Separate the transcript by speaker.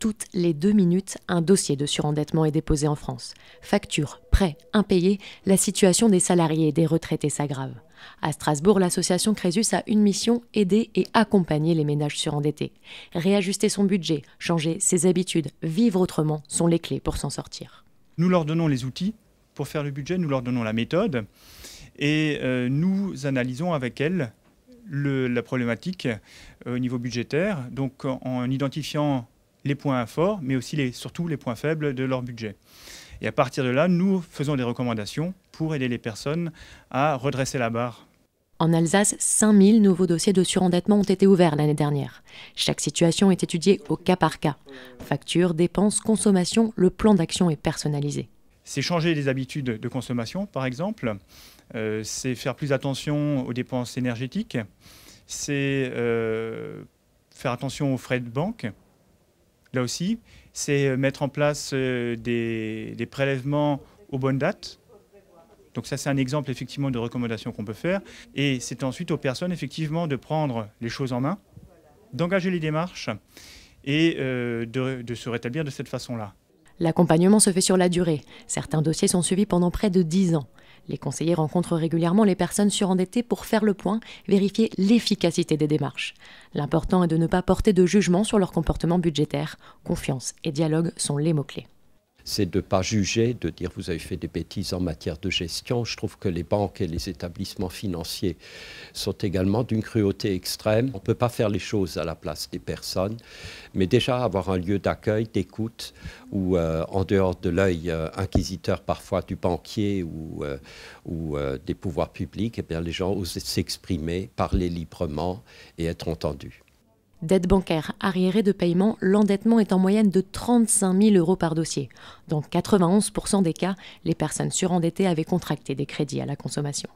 Speaker 1: Toutes les 2 minutes, un dossier de surendettement est déposé en France. Factures, prêts, impayés, la situation des salariés et des retraités s'aggrave. À Strasbourg, l'association Crésus a une mission, aider et accompagner les ménages surendettés. Réajuster son budget, changer ses habitudes, vivre autrement sont les clés pour s'en sortir.
Speaker 2: Nous leur donnons les outils pour faire le budget, nous leur donnons la méthode et nous analysons avec elles la problématique au niveau budgétaire, donc en identifiant les points forts, mais aussi surtout les points faibles de leur budget. Et à partir de là, nous faisons des recommandations pour aider les personnes à redresser la barre.
Speaker 1: En Alsace, 5000 nouveaux dossiers de surendettement ont été ouverts l'année dernière. Chaque situation est étudiée au cas par cas. Factures, dépenses, consommation, le plan d'action est personnalisé.
Speaker 2: C'est changer les habitudes de consommation, par exemple. C'est faire plus attention aux dépenses énergétiques. C'est faire attention aux frais de banque. Là aussi, c'est mettre en place des prélèvements aux bonnes dates. Donc ça, c'est un exemple effectivement de recommandation qu'on peut faire. Et c'est ensuite aux personnes effectivement de prendre les choses en main, d'engager les démarches et de se rétablir de cette façon-là.
Speaker 1: L'accompagnement se fait sur la durée. Certains dossiers sont suivis pendant près de 10 ans. Les conseillers rencontrent régulièrement les personnes surendettées pour faire le point, vérifier l'efficacité des démarches. L'important est de ne pas porter de jugement sur leur comportement budgétaire. Confiance et dialogue sont les mots-clés.
Speaker 3: C'est de ne pas juger, de dire vous avez fait des bêtises en matière de gestion. Je trouve que les banques et les établissements financiers sont également d'une cruauté extrême. On ne peut pas faire les choses à la place des personnes, mais déjà avoir un lieu d'accueil, d'écoute, où en dehors de l'œil inquisiteur parfois du banquier ou des pouvoirs publics, eh bien, les gens osent s'exprimer, parler librement et être entendus.
Speaker 1: Dette bancaire, arriérés de paiement, l'endettement est en moyenne de 35 000 € par dossier. Dans 91% des cas, les personnes surendettées avaient contracté des crédits à la consommation.